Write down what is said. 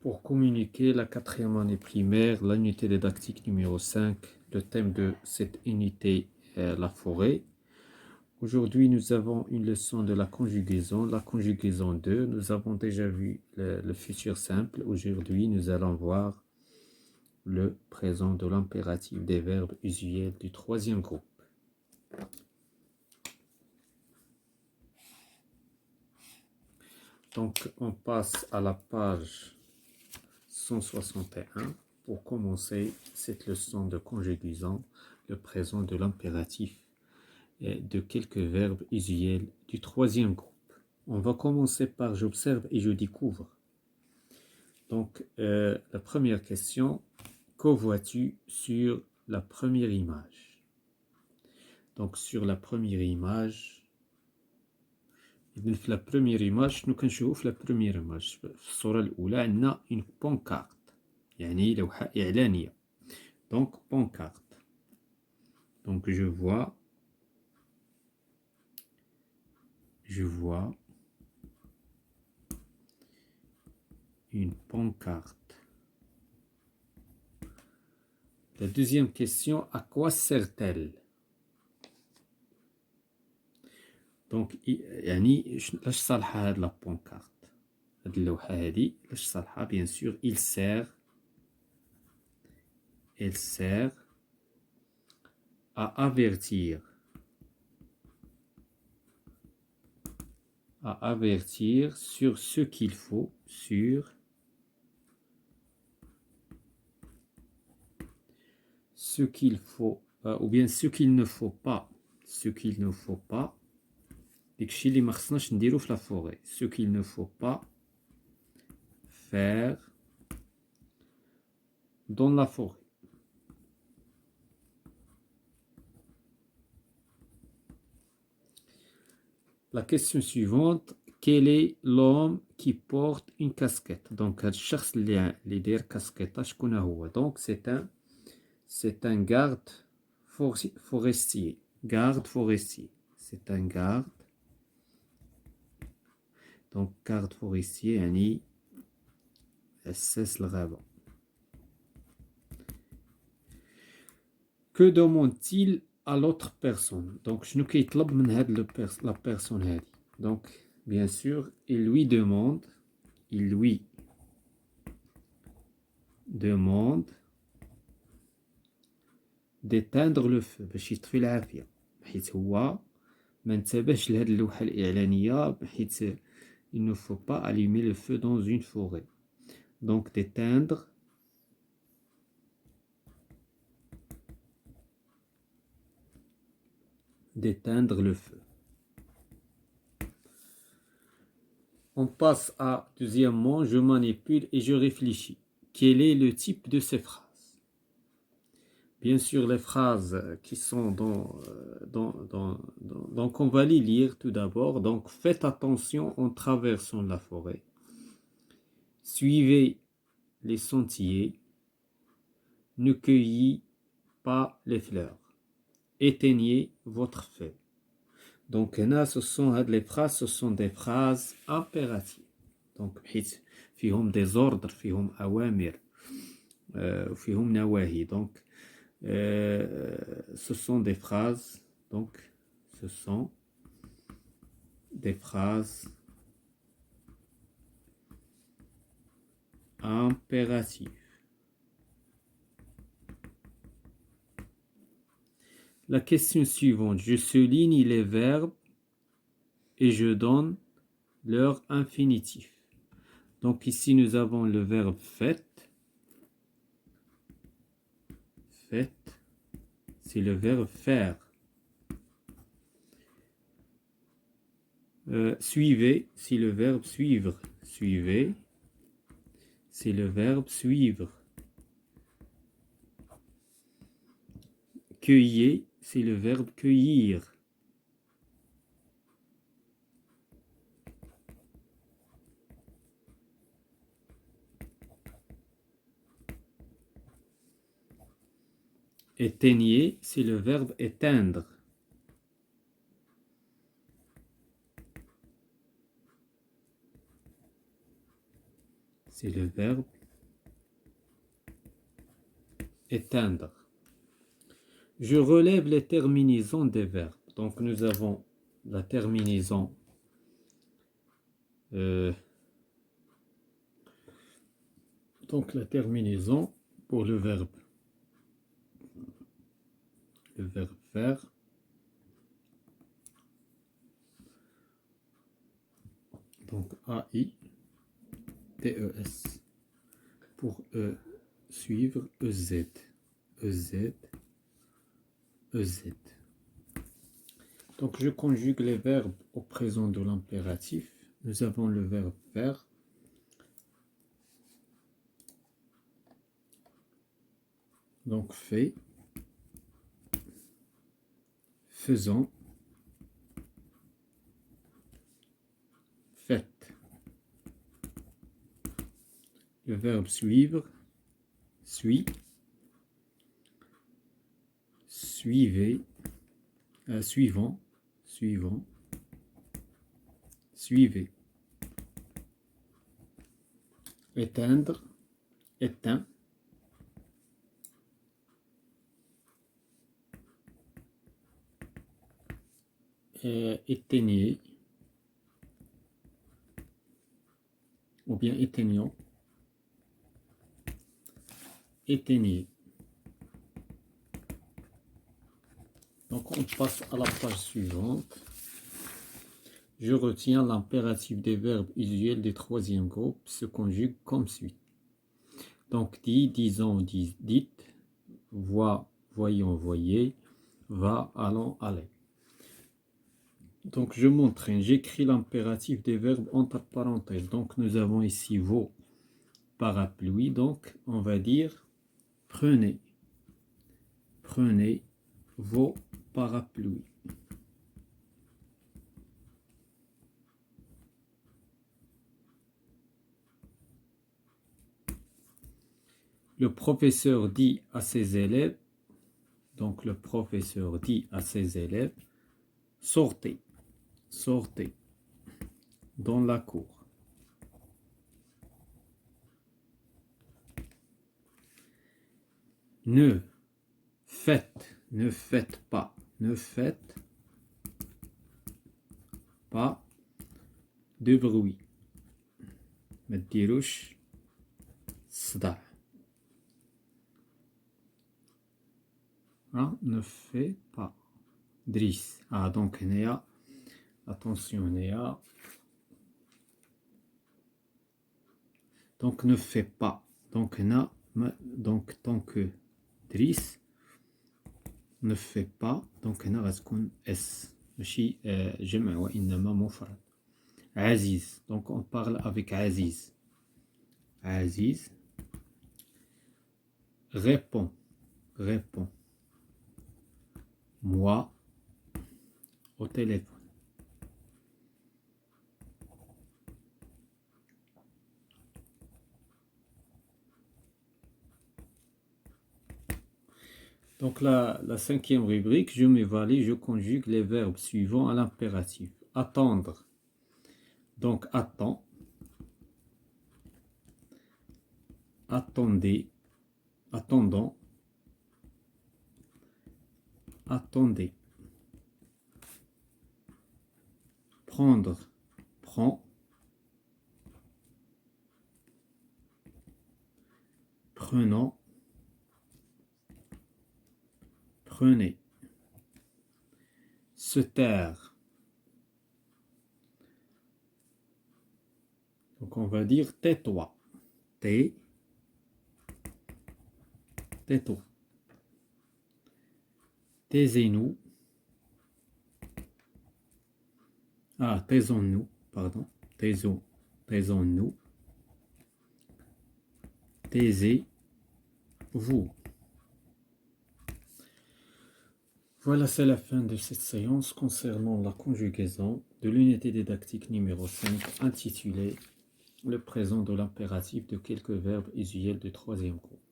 Pour communiquer la quatrième année primaire, l'unité didactique numéro 5, le thème de cette unité est la forêt. Aujourd'hui, nous avons une leçon de la conjugaison 2. Nous avons déjà vu le futur simple. Aujourd'hui, nous allons voir le présent de l'impératif des verbes usuels du troisième groupe. Donc, on passe à la page 161 pour commencer cette leçon de conjugaison, le présent de l'impératif et de quelques verbes usuels du troisième groupe. On va commencer par j'observe et je découvre. Donc, la première question, que vois-tu sur la première image? Donc, sur la première image, في la première image شنو كنشوفو في la première image في الصورة الأولى عندنا une pancarte يعني لوحة إعلانية donc pancarte donc je vois une pancarte. La deuxième question, à quoi sert-elle? Donc يعني لاش صالحة هاد لا بونكارت هاد اللوحة هادي لاش صالحة bien sûr elle sert à avertir sur ce qu'il faut ou bien ce qu'il ne faut pas داكشي اللي ما خصناش نديرو في لا فوري ce qu'il ne faut pas faire dans la forêt. La question suivante, quel est l'homme qui porte une casquette? Donc هاد الشخص اللي داير كاسكيطة شكون هو؟ Donc c'est un garde forestier. C'est un garde. Donc garde forestier يعني حساس الغابة. Que demande-t-il à l'autre personne? Donc شنو كيطلب من هاد la personne هادي? Donc bien sûr il lui demande d'éteindre le feu باش يطفي العافية حيت هو ما انتبهش لهاد اللوحة الإعلانية بحيث il ne faut pas allumer le feu dans une forêt. Donc d'éteindre le feu. On passe à deuxièmement, je manipule et je réfléchis. Quel est le type de ces phrases? Bien sûr, les phrases qui sont donc on va les lire tout d'abord. Donc faites attention en traversant la forêt. Suivez les sentiers. Ne cueillez pas les fleurs. Éteignez votre feu. Donc là, ce sont des phrases impératives. Donc فيهم des ordres, فيهم أوامر, فيهم نواهي. Donc ce sont des phrases impératives. La question suivante, je souligne les verbes et je donne leur infinitif. Donc ici nous avons le verbe fait, c'est le verbe faire. Suivez, c'est le verbe suivre. Suivez, c'est le verbe suivre. Cueillez, c'est le verbe cueillir. Éteignez, c'est le verbe éteindre. c'est le verbe éteindre. Je relève les terminaisons des verbes. Donc nous avons la terminaison pour le verbe faire. Donc A-I-T-E-S. Pour E, suivre, E-Z. E-Z. E-Z. Donc je conjugue les verbes au présent de l'impératif. Nous avons le verbe faire. Donc fait. Faisant. Faites. Le verbe suivre. Suit. Suivez. Suivant. Suivant. Suivez. Éteindre. Éteint. Éteignez. Ou bien éteignant. Éteignez. Donc on passe à la page suivante. Je retiens l'impératif des verbes usuels du troisième groupe se conjugue comme suit. Donc dit, disons, dites, voit, voyons, voyez, va, allons, allez. Donc je m'entraîne, j'écris l'impératif des verbes entre parenthèses. Donc nous avons ici vos parapluies. Donc on va dire prenez, prenez vos parapluies. Le professeur dit à ses élèves, donc le professeur dit à ses élèves, sortez, sortez dans la cour. Ne faites pas, ne faites pas de bruit. ما تديروش صداع. Ne fais pas. Driss. Donc Néa. Attention Néa. Donc ne fais pas. Donc na. Donc tant que Driss ne fait pas. Donc na غتكون S. ماشي جمع وإنما مفرد. Aziz. Donc on parle avec Aziz. Aziz. Réponds. Réponds. Moi au téléphone. Donc la cinquième rubrique, je m'évalue, je conjugue les verbes suivants à l'impératif. Attendre. Donc attends. Attendez. Attendons. Attendez. Prendre. Prends. Prenons. Prenez. Se taire. Donc on va dire tais-toi. Tais-toi. Taisez-nous. Taisons-nous, pardon. Taisons-nous. Taisez-vous. Voilà, c'est la fin de cette séance concernant la conjugaison de l'unité didactique numéro 5 intitulée « Le présent de l'impératif de quelques verbes usuels du troisième groupe ».